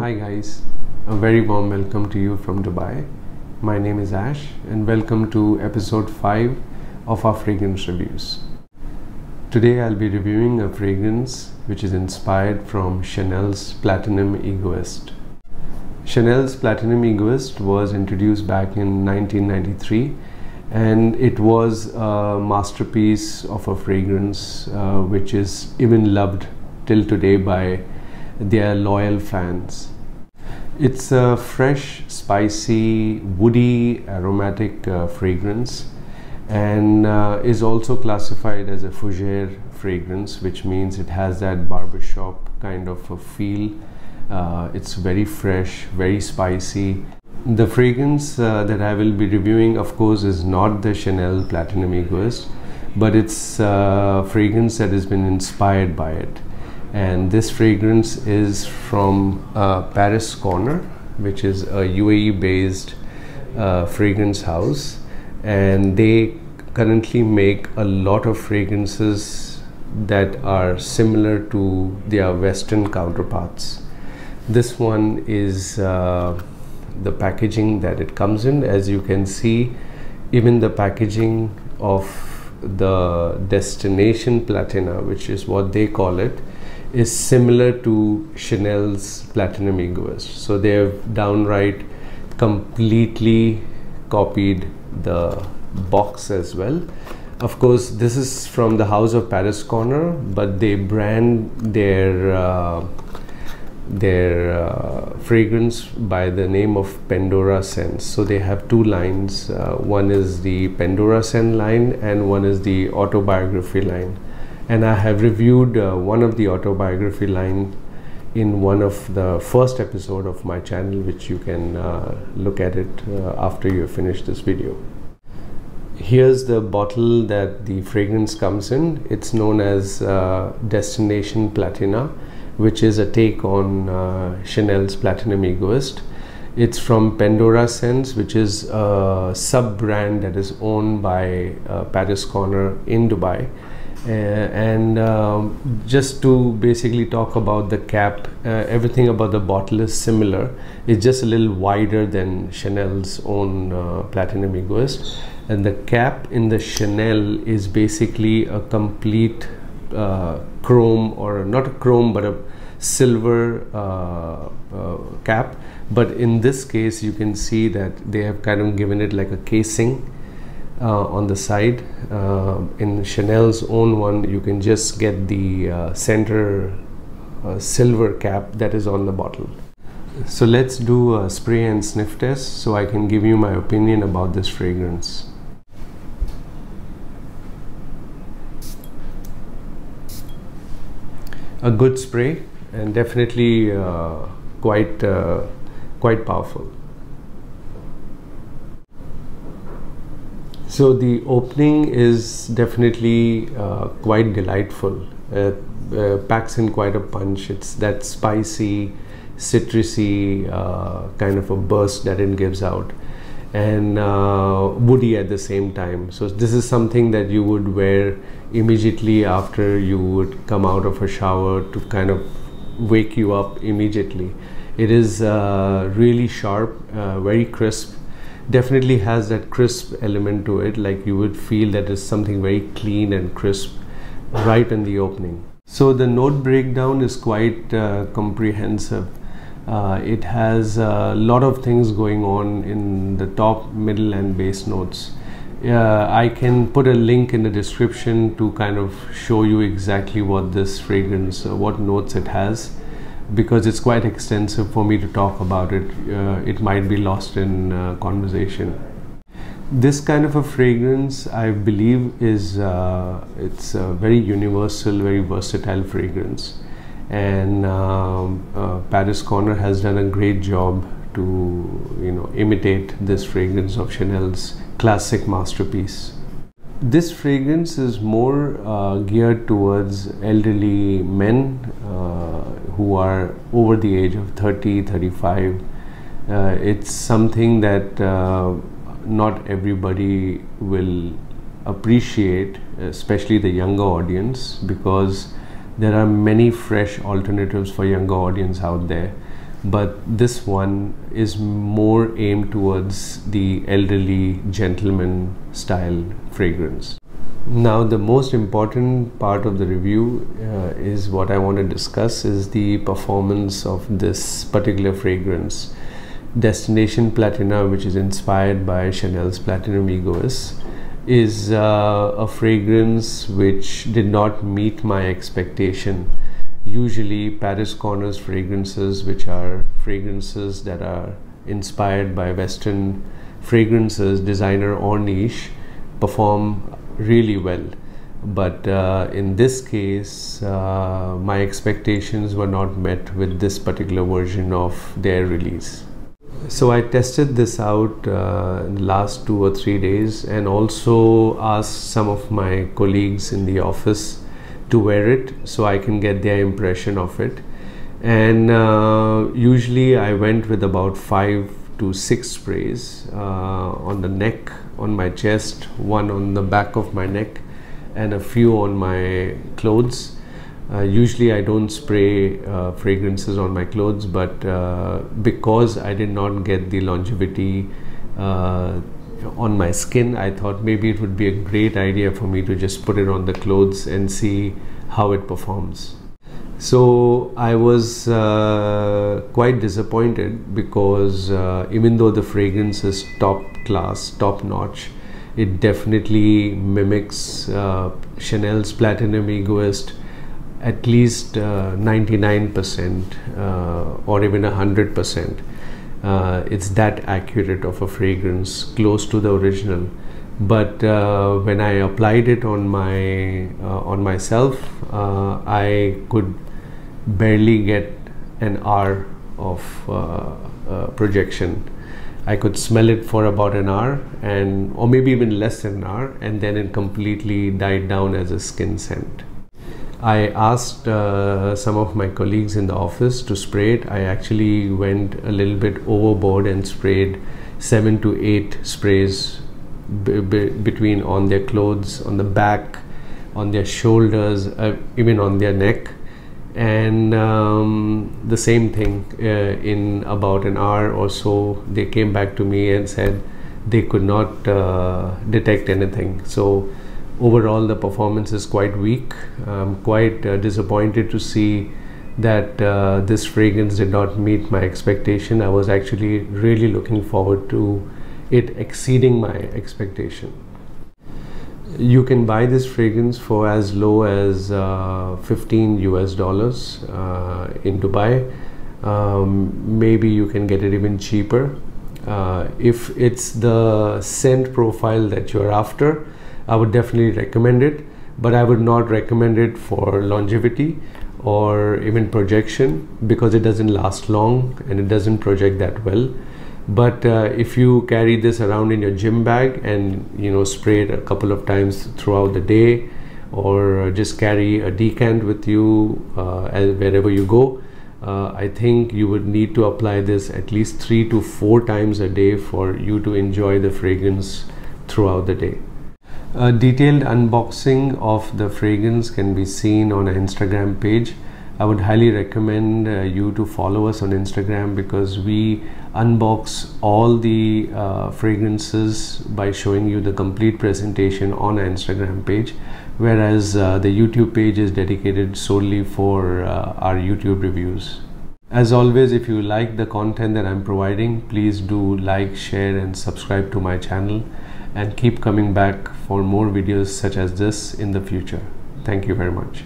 Hi guys, a very warm welcome to you from Dubai. My name is Ash and welcome to episode 5 of our fragrance reviews. Today I'll be reviewing a fragrance which is inspired from CHANEL'S Platinum Egoiste. CHANEL'S Platinum Egoiste was introduced back in 1993 and it was a masterpiece of a fragrance which is even loved till today by their loyal fans. It's a fresh, spicy, woody, aromatic fragrance and is also classified as a fougere fragrance, which means it has that barbershop kind of a feel. It's very fresh, very spicy. The fragrance that I will be reviewing, of course, is not the CHANEL Platinum Egoiste, but it's a fragrance that has been inspired by it. And this fragrance is from Paris Corner, which is a UAE based fragrance house, and they currently make a lot of fragrances that are similar to their Western counterparts. This one is the packaging that it comes in. As you can see, even the packaging of the Destination Platina, which is what they call it, is similar to CHANEL'S Platinum Egoiste. So they have downright completely copied the box as well. Of course, this is from the house of Paris Corner, but they brand their fragrance by the name of Pandora Scents. So they have two lines. One is the Pandora Scent line and one is the Autobiography line. And I have reviewed one of the Autobiography line in one of the first episode of my channel, which you can look at it after you finish this video. Here's the bottle that the fragrance comes in. It's known as Destination Platina, which is a take on CHANEL'S Platinum Egoiste. It's from Pandora Scents, which is a sub-brand that is owned by Paris Corner in Dubai. Just to basically talk about the cap, everything about the bottle is similar. It's just a little wider than CHANEL'S own Platinum Egoiste, and the cap in the CHANEL is basically a complete chrome, or not a chrome but a silver cap. But in this case you can see that they have kind of given it like a casing on the side. In CHANEL'S own one, you can just get the center silver cap that is on the bottle. So let's do a spray and sniff test so I can give you my opinion about this fragrance. A good spray and definitely quite powerful. So the opening is definitely quite delightful. Packs in quite a punch. It's that spicy, citrusy kind of a burst that it gives out, and woody at the same time. So this is something that you would wear immediately after you would come out of a shower to kind of wake you up immediately. It is really sharp, very crisp. Definitely has that crisp element to it, like you would feel that is something very clean and crisp right in the opening. So the note breakdown is quite comprehensive. It has a lot of things going on in the top, middle and base notes. I can put a link in the description to kind of show you exactly what this fragrance, what notes it has, because it's quite extensive for me to talk about it. It might be lost in conversation. This kind of a fragrance, I believe, is it's a very universal, very versatile fragrance, and Paris Corner has done a great job to imitate this fragrance of CHANEL'S classic masterpiece. This fragrance is more geared towards elderly men who are over the age of 30, 35. It's something that not everybody will appreciate, especially the younger audience, because there are many fresh alternatives for younger audience out there. but this one is more aimed towards the elderly gentleman style fragrance. Now the most important part of the review is what I want to discuss is the performance of this particular fragrance, Destination Platina, which is inspired by Chanel's Platinum Egoiste. Is a fragrance which did not meet my expectation. Usually Paris Corner's fragrances, which are fragrances that are inspired by Western fragrances, designer or niche, perform really well. But in this case, my expectations were not met with this particular version of their release. So I tested this out in the last 2 or 3 days and also asked some of my colleagues in the office to wear it so I can get their impression of it. And usually I went with about 5 to 6 sprays on the neck, on my chest, one on the back of my neck, and a few on my clothes. Usually I don't spray fragrances on my clothes, but because I did not get the longevity on my skin, I thought maybe it would be a great idea for me to just put it on the clothes and see how it performs. So I was quite disappointed because even though the fragrance is top class, top notch, it definitely mimics Chanel's Platinum Egoiste at least 99% or even 100%. It's that accurate of a fragrance, close to the original. But when I applied it on myself, I could barely get an hour of projection. I could smell it for about an hour, or maybe even less than an hour, and then it completely died down as a skin scent. I asked some of my colleagues in the office to spray it. I actually went a little bit overboard and sprayed 7 to 8 sprays between on their clothes, on the back, on their shoulders, even on their neck. And the same thing, in about an hour or so, they came back to me and said they could not detect anything. So overall the performance is quite weak. I'm quite disappointed to see that this fragrance did not meet my expectation. I was actually really looking forward to it exceeding my expectation. You can buy this fragrance for as low as $15 US in Dubai. Maybe you can get it even cheaper. If it's the scent profile that you're after, I would definitely recommend it, but I would not recommend it for longevity or even projection because it doesn't last long and it doesn't project that well. But if you carry this around in your gym bag and spray it a couple of times throughout the day, or just carry a decant with you wherever you go, I think you would need to apply this at least 3 to 4 times a day for you to enjoy the fragrance throughout the day. A detailed unboxing of the fragrance can be seen on our Instagram page. I would highly recommend you to follow us on Instagram because we unbox all the fragrances by showing you the complete presentation on our Instagram page, whereas the YouTube page is dedicated solely for our YouTube reviews. As always, if you like the content that I'm providing, please do like, share and subscribe to my channel, and keep coming back for more videos such as this in the future. Thank you very much.